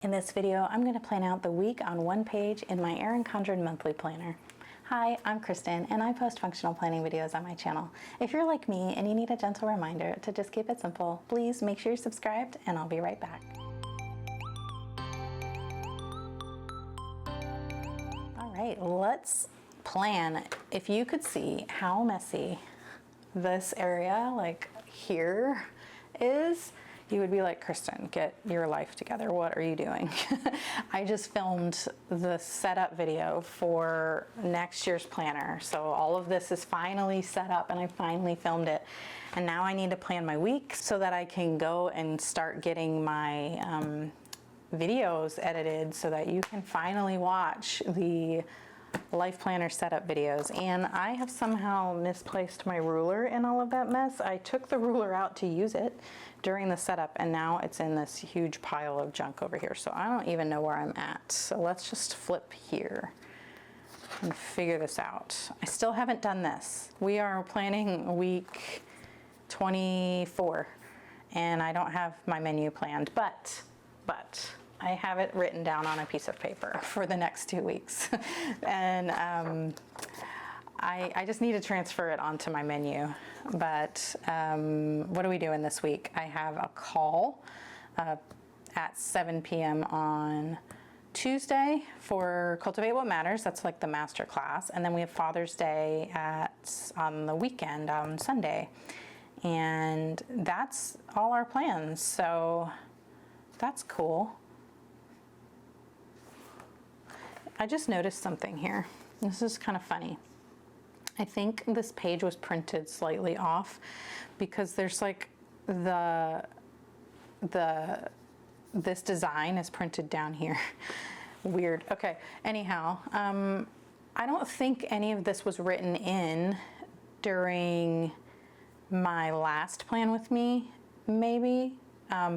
In this video, I'm going to plan out the week on one page in my Erin Condren monthly planner. Hi, I'm Kristen, and I post functional planning videos on my channel. If you're like me and you need a gentle reminder to just keep it simple, please make sure you're subscribed, and I'll be right back. All right, let's plan. If you could see how messy this area, like here, is, you would be like, Kristen, get your life together. What are you doing? I just filmed the setup video for next year's planner. So all of this is finally set up and I finally filmed it. And now I need to plan my week so that I can go and start getting my videos edited so that you can finally watch the life planner setup videos. And I have somehow misplaced my ruler in all of that mess. I took the ruler out to use it during the setup and now it's in this huge pile of junk over here. So I don't even know where I'm at. So let's just flip here and figure this out. I still haven't done this. We are planning week 24 and I don't have my menu planned, but I have it written down on a piece of paper for the next 2 weeks. And I just need to transfer it onto my menu. But what are we doing this week? I have a call at 7 p.m. on Tuesday for Cultivate What Matters. That's like the master class. And then we have Father's Day on the weekend on Sunday. And that's all our plans. So that's cool. I just noticed something here. This is kind of funny. I think this page was printed slightly off because there's like this design is printed down here. Weird. Okay. Anyhow, I don't think any of this was written in during my last plan with me, maybe.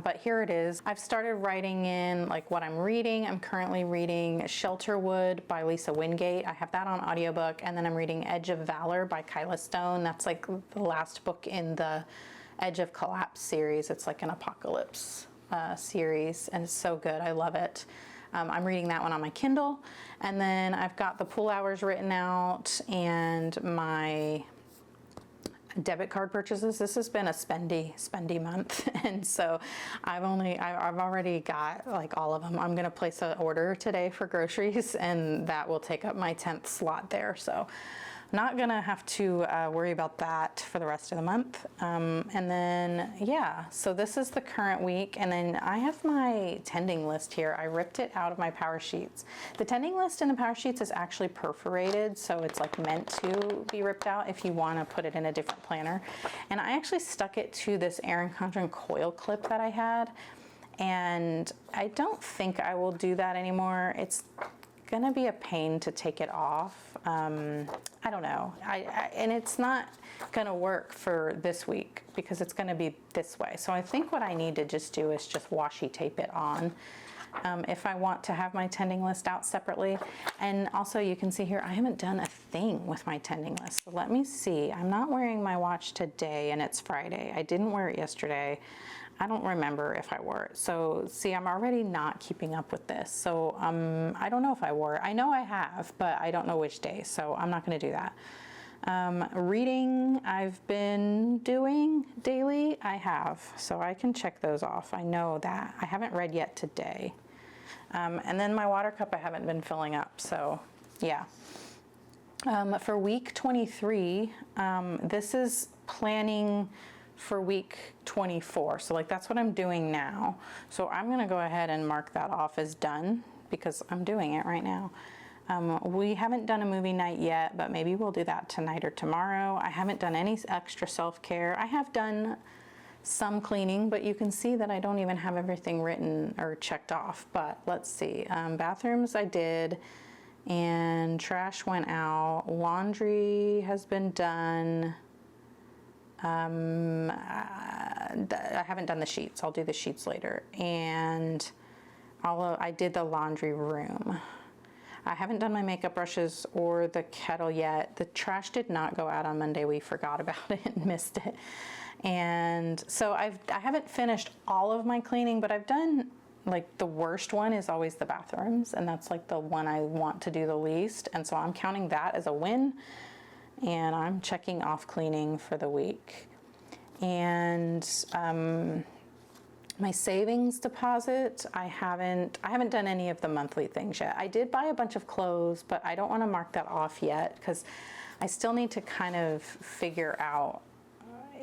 But here it is. I've started writing in like what I'm reading. I'm currently reading Shelterwood by Lisa Wingate. I have that on audiobook. And then I'm reading Edge of Valor by Kyla Stone. That's like the last book in the Edge of Collapse series. It's like an apocalypse series and it's so good. I love it. I'm reading that one on my Kindle. And then I've got the pool hours written out and my debit card purchases. This has been a spendy month, and so I've already got like all of them. I'm gonna place an order today for groceries, and that will take up my 10th slot there. So not gonna have to worry about that for the rest of the month. And then yeah, so this is the current week, and then I have my tending list here. I ripped it out of my power sheets. The tending list in the power sheets is actually perforated, so it's like meant to be ripped out if you want to put it in a different planner. And I actually stuck it to this Erin Condren coil clip that I had, and I don't think I will do that anymore. It's gonna be a pain to take it off. I don't know. And it's not gonna work for this week because it's gonna be this way. So I think what I need to just do is just washi tape it on if I want to have my tending list out separately. And also you can see here, I haven't done a thing with my tending list. So let me see. I'm not wearing my watch today and it's Friday. I didn't wear it yesterday. I don't remember if I wore it. So see, I'm already not keeping up with this. So I don't know if I wore it. I know I have, but I don't know which day. So I'm not gonna do that. Reading I've been doing daily, I have. So I can check those off. I know that. I haven't read yet today. And then my water cup I haven't been filling up. So yeah. For week 23, this is planning for week 24. So like that's what I'm doing now. So I'm gonna go ahead and mark that off as done because I'm doing it right now. We haven't done a movie night yet, but maybe we'll do that tonight or tomorrow. I haven't done any extra self-care. I have done some cleaning, but you can see that I don't even have everything written or checked off. But let's see, bathrooms I did, and trash went out. Laundry has been done. I haven't done the sheets. I'll do the sheets later. And I did the laundry room. I haven't done my makeup brushes or the kettle yet. The trash did not go out on Monday. We forgot about it and missed it. And so I haven't finished all of my cleaning, but I've done like the worst one is always the bathrooms, and that's like the one I want to do the least. And so I'm counting that as a win, and I'm checking off cleaning for the week. And my savings deposit, I haven't done any of the monthly things yet. I did buy a bunch of clothes, but I don't want to mark that off yet because I still need to kind of figure out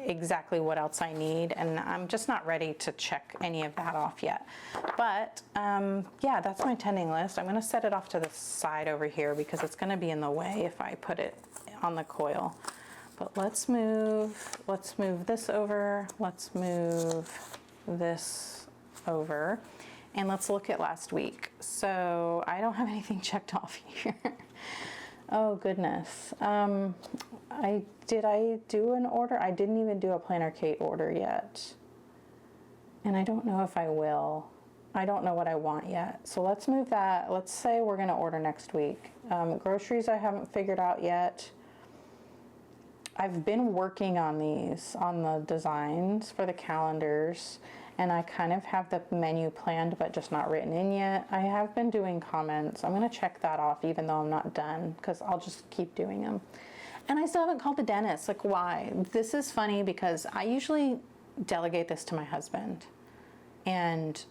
exactly what else I need, and I'm just not ready to check any of that off yet. But yeah, that's my tending list. I'm going to set it off to the side over here because it's going to be in the way if I put it on the coil. But let's move this over, let's move this over, and let's look at last week. So I don't have anything checked off here. Oh goodness. Did I do an order? I didn't even do a Planner Kate order yet. And I don't know if I will. I don't know what I want yet. So let's move that. Let's say we're gonna order next week. Groceries I haven't figured out yet. I've been working on these, on the designs for the calendars, and I kind of have the menu planned but just not written in yet. I have been doing comments. I'm gonna check that off even though I'm not done because I'll just keep doing them. And I still haven't called the dentist. Like, why? This is funny because I usually delegate this to my husband, and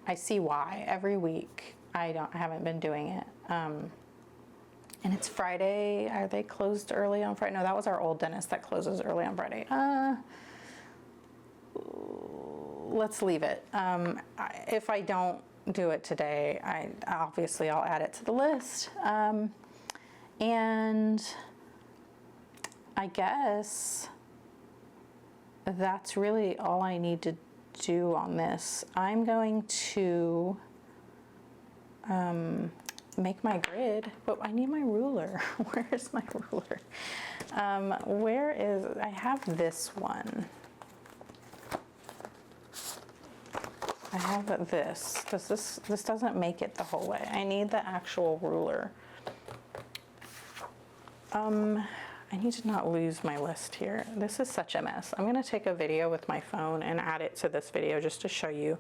I see why every week. I haven't been doing it. And it's Friday. Are they closed early on Friday? No, that was our old dentist that closes early on Friday. Let's leave it. If I don't do it today, obviously I'll add it to the list. And I guess that's really all I need to do on this. I'm going to make my grid, but I need my ruler. Where is my ruler? I have this one. I have this. This doesn't make it the whole way. I need the actual ruler. I need to not lose my list here. This is such a mess. I'm gonna take a video with my phone and add it to this video just to show you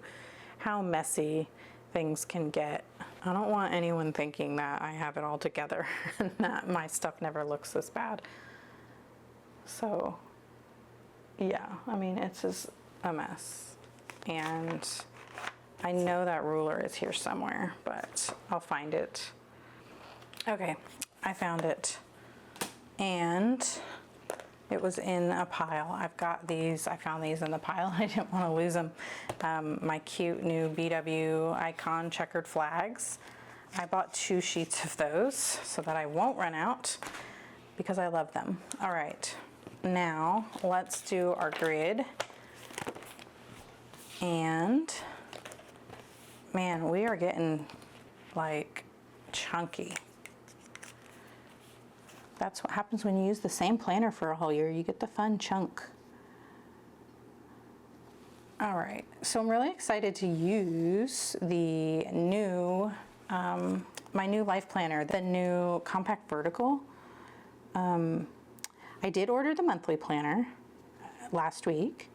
how messy things can get. I don't want anyone thinking that I have it all together and that my stuff never looks this bad. So yeah, I mean, it's just a mess. And I know that ruler is here somewhere, but I'll find it. Okay, I found it. And it was in a pile. I've got these, I found these in the pile. I didn't want to lose them. My cute new BW icon checkered flags. I bought 2 sheets of those so that I won't run out because I love them. All right, now let's do our grid. And man, we are getting like chunky. That's what happens when you use the same planner for a whole year. You get the fun chunk. All right, so I'm really excited to use the new, my new life planner, the new compact vertical. I did order the monthly planner last week.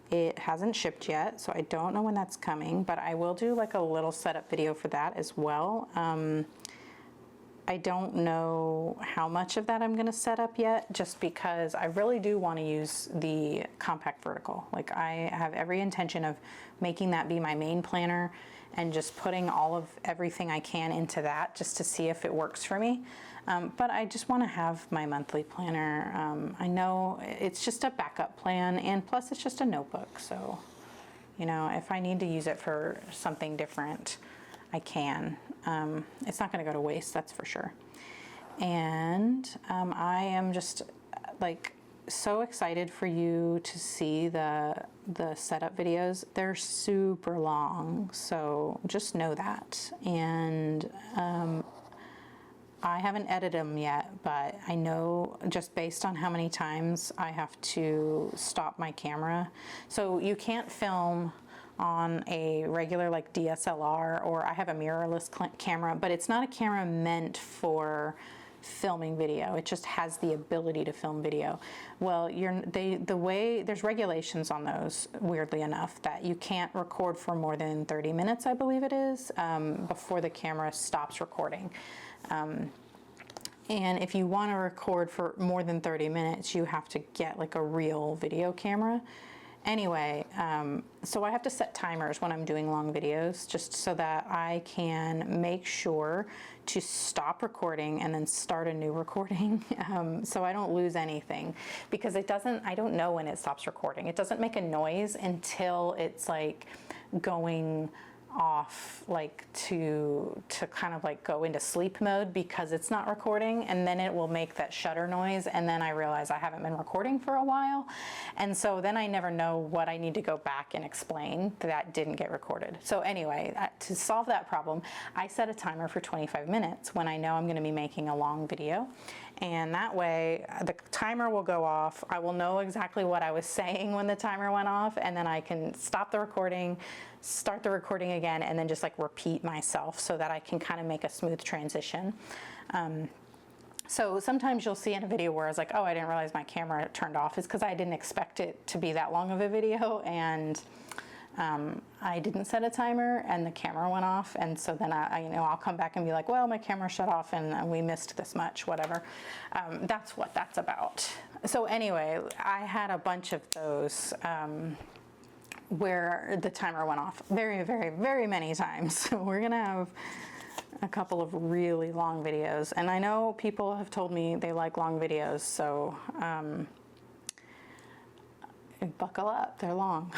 It hasn't shipped yet, so I don't know when that's coming, but I will do like a little setup video for that as well. I don't know how much of that I'm gonna set up yet, just because I really do want to use the compact vertical. Like, I have every intention of making that be my main planner and just putting all of everything I can into that just to see if it works for me. But I just want to have my monthly planner. I know it's just a backup plan, and plus it's just a notebook. So, you know, if I need to use it for something different, I can. It's not going to go to waste, that's for sure. And I am just like so excited for you to see the setup videos. They're super long, so just know that. And I haven't edited them yet, but I know just based on how many times I have to stop my camera. So you can't film on a regular like DSLR, or I have a mirrorless camera, but it's not a camera meant for filming video. It just has the ability to film video. Well, there's regulations on those, weirdly enough, that you can't record for more than 30 minutes, I believe it is, before the camera stops recording. And if you want to record for more than 30 minutes, you have to get like a real video camera. Anyway, so I have to set timers when I'm doing long videos, just so that I can make sure to stop recording and then start a new recording, so I don't lose anything, because I don't know when it stops recording. It doesn't make a noise until it's like going off, like to kind of like go into sleep mode, because it's not recording, and then it will make that shutter noise, and then I realize I haven't been recording for a while, and so then I never know what I need to go back and explain that didn't get recorded. So anyway, to solve that problem, I set a timer for 25 minutes when I know I'm going to be making a long video, and that way the timer will go off. I will know exactly what I was saying when the timer went off, and then I can stop the recording, start the recording again, and then just like repeat myself, so that I can kind of make a smooth transition. So sometimes you'll see in a video where I was like, oh, I didn't realize my camera turned off, is because I didn't expect it to be that long of a video, and I didn't set a timer and the camera went off, and so then I'll come back and be like, well, my camera shut off and we missed this much, whatever. That's what that's about. So anyway, I had a bunch of those where the timer went off very, very, very many times. So we're gonna have a couple of really long videos, and I know people have told me they like long videos, so buckle up, they're long.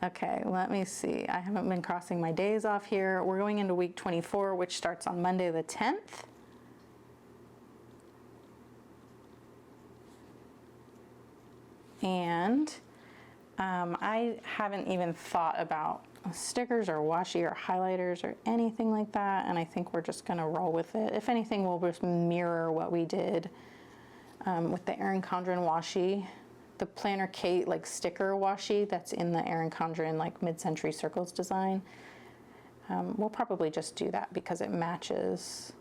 Okay, let me see. I haven't been crossing my days off here. We're going into week 24, which starts on Monday the 10th. And I haven't even thought about stickers or washi or highlighters or anything like that, and I think we're just gonna roll with it. If anything, we'll just mirror what we did with the Erin Condren washi, the Planner Kate like sticker washi that's in the Erin Condren like mid-century circles design. We'll probably just do that because it matches.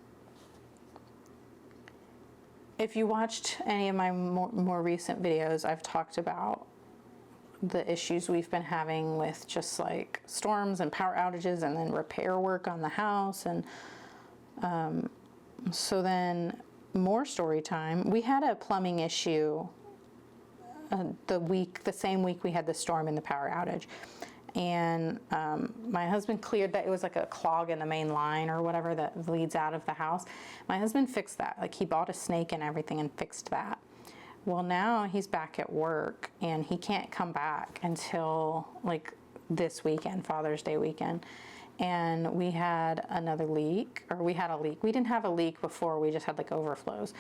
If you watched any of my more recent videos, I've talked about the issues we've been having with just like storms and power outages, and then repair work on the house, and so then more story time. We had a plumbing issue the same week we had the storm and the power outage, and my husband cleared that. It was like a clog in the main line or whatever that leads out of the house. My husband fixed that. Like, he bought a snake and everything and fixed that. Well, now he's back at work and he can't come back until like this weekend, Father's Day weekend. And we had another leak, or we had a leak. We didn't have a leak before, we just had like overflows.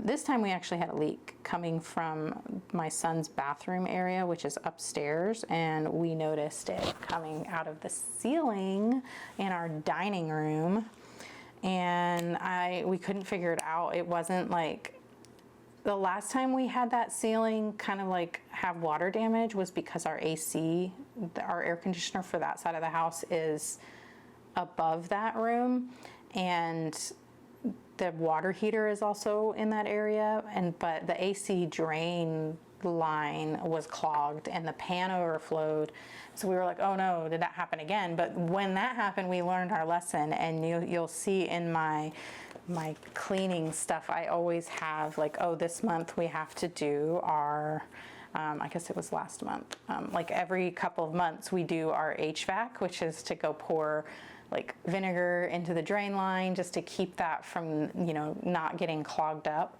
This time we actually had a leak coming from my son's bathroom area, which is upstairs, and we noticed it coming out of the ceiling in our dining room. And we couldn't figure it out. It wasn't like, the last time we had that ceiling kind of like have water damage was because our AC, our air conditioner for that side of the house is above that room, and the water heater is also in that area, but the AC drain line was clogged and the pan overflowed. So we were like, oh no, did that happen again? But when that happened, we learned our lesson, and you'll see in my cleaning stuff, I always have like, oh, this month we have to do our, I guess it was last month, like every couple of months we do our HVAC, which is to go pour like vinegar into the drain line just to keep that from, not getting clogged up.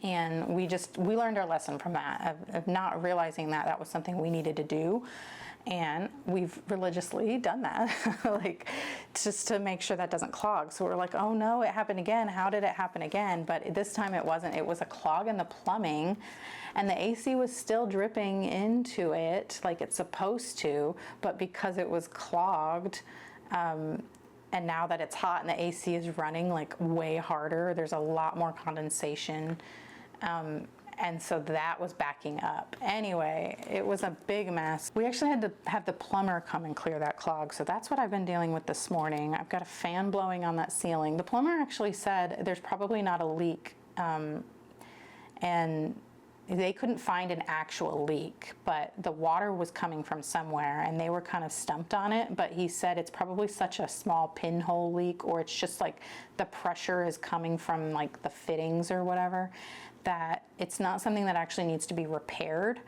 And we learned our lesson from that, of not realizing that was something we needed to do. And we've religiously done that, like just to make sure that doesn't clog. So we're like, oh no, it happened again. How did it happen again? But this time it wasn't. It was a clog in the plumbing, and the AC was still dripping into it like it's supposed to, but because it was clogged, and now that it's hot and the AC is running like way harder, there's a lot more condensation. And so that was backing up. Anyway, it was a big mess. We actually had to have the plumber come and clear that clog. So that's what I've been dealing with this morning. I've got a fan blowing on that ceiling. The plumber actually said there's probably not a leak. And they couldn't find an actual leak, but the water was coming from somewhere and they were kind of stumped on it. But he said it's probably such a small pinhole leak, or it's just like the pressure is coming from like the fittings or whatever, that it's not something that actually needs to be repaired.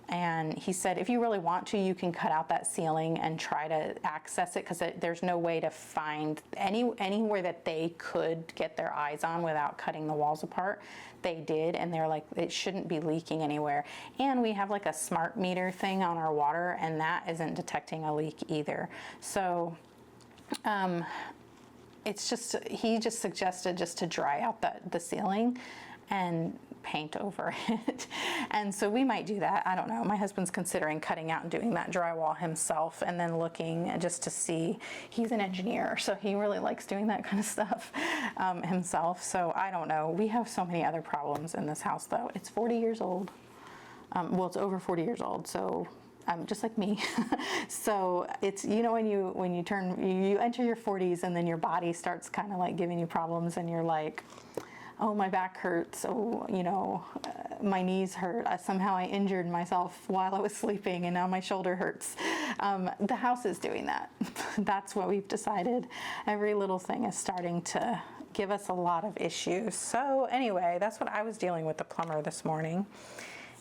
And he said, if you really want to, you can cut out that ceiling and try to access it, because there's no way to find anywhere that they could get their eyes on without cutting the walls apart. They did, and they're like, it shouldn't be leaking anywhere. And we have like a smart meter thing on our water, and that isn't detecting a leak either. So it's just, he just suggested just to dry out the ceiling and paint over it. And so we might do that. I don't know. My husband's considering cutting out and doing that drywall himself, and then looking just to see. He's an engineer, so he really likes doing that kind of stuff himself. So I don't know. We have so many other problems in this house, though. It's 40 years old. Well, it's over 40 years old, so just like me. So it's, you know, when you enter your 40s, and then your body starts kind of like giving you problems, and you're like, oh, my back hurts, oh, you know, my knees hurt. Somehow I injured myself while I was sleeping, and now my shoulder hurts. The house is doing that. That's what we've decided. Every little thing is starting to give us a lot of issues. So anyway, that's what I was dealing with the plumber this morning.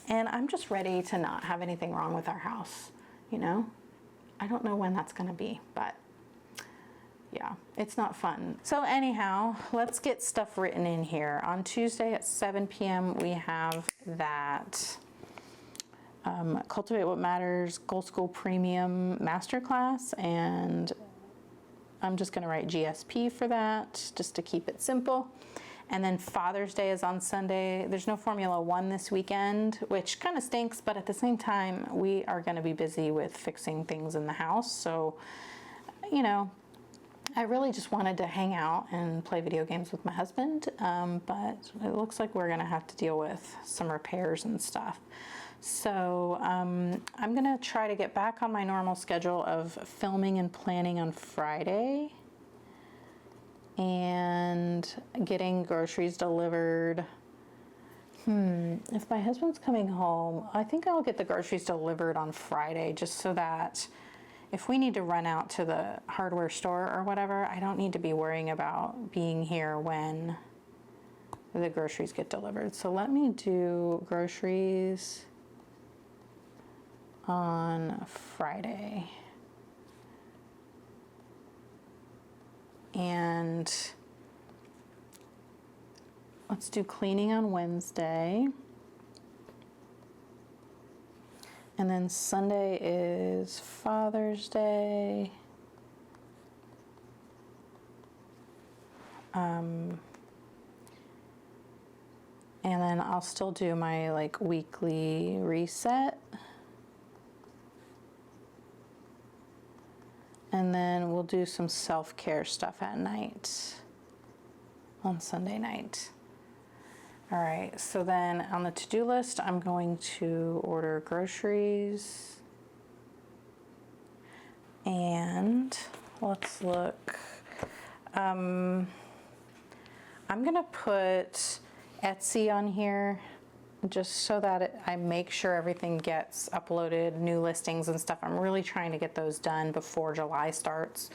And I'm just ready to not have anything wrong with our house, you know? I don't know when that's gonna be, but yeah, it's not fun. So anyhow, let's get stuff written in here. On Tuesday at 7 p.m. we have that Cultivate What Matters Goal School Premium Masterclass, and I'm just gonna write GSP for that, just to keep it simple. And then Father's Day is on Sunday. There's no Formula One this weekend, which kind of stinks, but at the same time, we are gonna be busy with fixing things in the house. So, you know, I really just wanted to hang out and play video games with my husband, but it looks like we're gonna have to deal with some repairs and stuff. So I'm gonna try to get back on my normal schedule of filming and planning on Friday, and getting groceries delivered. If my husband's coming home, I think I'll get the groceries delivered on Friday, just so that if we need to run out to the hardware store or whatever, I don't need to be worrying about being here when the groceries get delivered. So let me do groceries on Friday. And let's do cleaning on Wednesday. And then Sunday is Father's Day. And then I'll still do my like weekly reset. And then we'll do some self-care stuff at night on Sunday night. All right, so then on the to-do list, I'm going to order groceries. And let's look. I'm gonna put Etsy on here just so that I make sure everything gets uploaded, new listings and stuff. I'm really trying to get those done before July starts.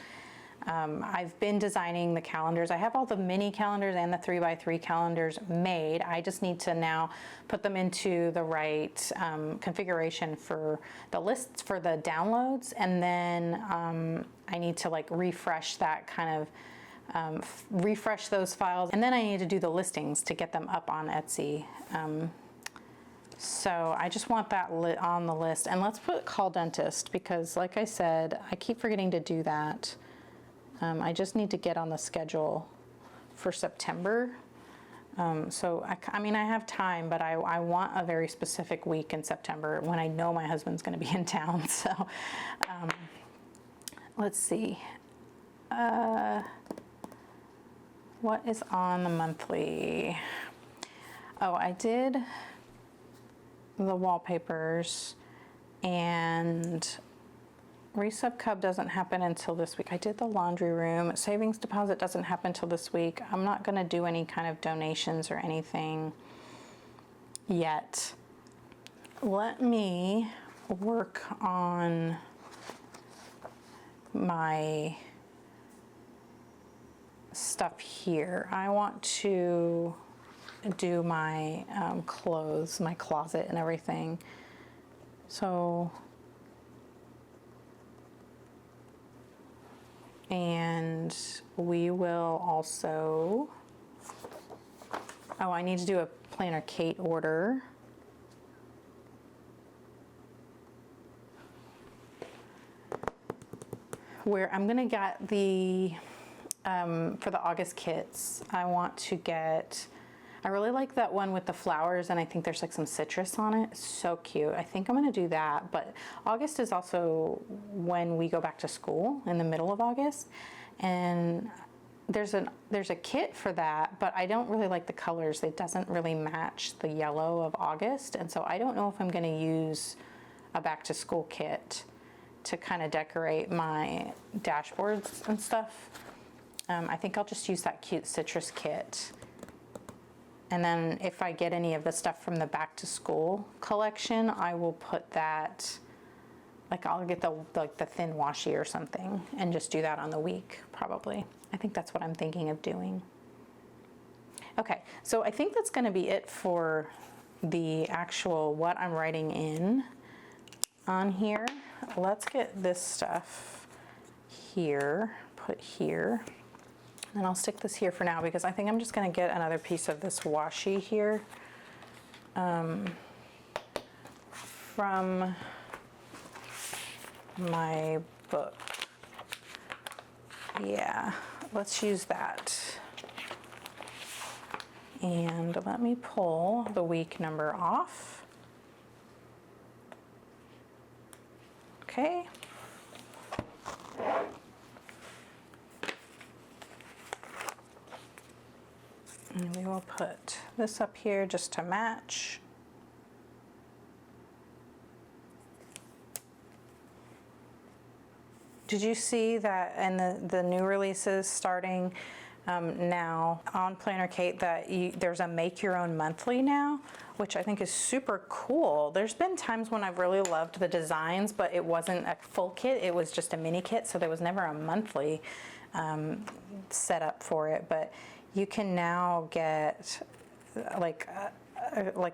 I've been designing the calendars. I have all the mini calendars and the 3x3 calendars made. I just need to now put them into the right configuration for the lists, for the downloads, and then I need to like refresh that kind of refresh those files, and then I need to do the listings to get them up on Etsy. So I just want that on the list. And let's put call dentist, because like I said, I keep forgetting to do that. I just need to get on the schedule for September. So I mean, I have time, but I want a very specific week in September when I know my husband's going to be in town. So let's see. What is on the monthly? Oh, I did the wallpapers, and resub cub doesn't happen until this week. I did the laundry room. Savings deposit doesn't happen until this week. I'm not going to do any kind of donations or anything yet. Let me work on my stuff here. I want to do my clothes, my closet and everything. So, and we will also, oh, I need to do a Planner Kate order. Where I'm gonna get the, for the August kits, I want to get, I really like that one with the flowers, and I think there's like some citrus on it. It's so cute. I think I'm gonna do that, but August is also when we go back to school, in the middle of August, and there's a kit for that, but I don't really like the colors. It doesn't really match the yellow of August, and so I don't know if I'm gonna use a back to school kit to kind of decorate my dashboards and stuff. I think I'll just use that cute citrus kit. And then if I get any of the stuff from the back to school collection, I will put that, like I'll get the thin washi or something and just do that on the week probably. I think that's what I'm thinking of doing. Okay, so I think that's gonna be it for the actual what I'm writing in on here. Let's get this stuff here, put here. And I'll stick this here for now because I think I'm just going to get another piece of this washi here from my book. Yeah, let's use that. And let me pull the week number off. Okay. And we will put this up here just to match. Did you see that in the new releases starting now on Planner Kate that there's a make your own monthly now, which I think is super cool. There's been times when I've really loved the designs, but it wasn't a full kit, it was just a mini kit, so there was never a monthly set up for it. But you can now get like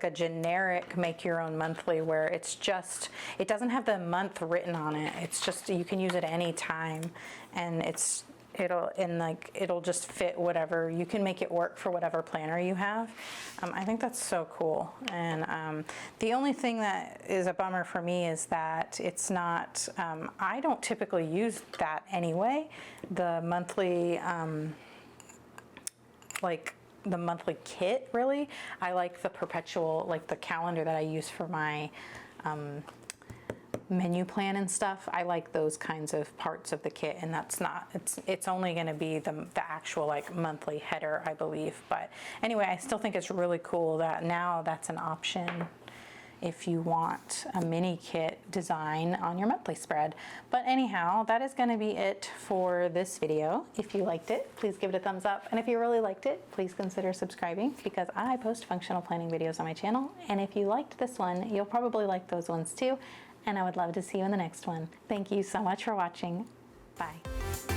a generic make your own monthly where it's just, it doesn't have the month written on it. It's just, you can use it any time, and it'll just fit whatever, you can make it work for whatever planner you have. I think that's so cool. And the only thing that is a bummer for me is that it's not, I don't typically use that anyway. The monthly, like the monthly kit, really. I like the perpetual, like the calendar that I use for my menu plan and stuff. I like those kinds of parts of the kit, and that's not, it's only going to be the actual like monthly header, I believe. But anyway, I still think it's really cool that now that's an option if you want a mini kit design on your monthly spread. But anyhow, that is going to be it for this video. If you liked it, please give it a thumbs up. And if you really liked it, please consider subscribing, because I post functional planning videos on my channel. And if you liked this one, you'll probably like those ones too. And I would love to see you in the next one. Thank you so much for watching. Bye.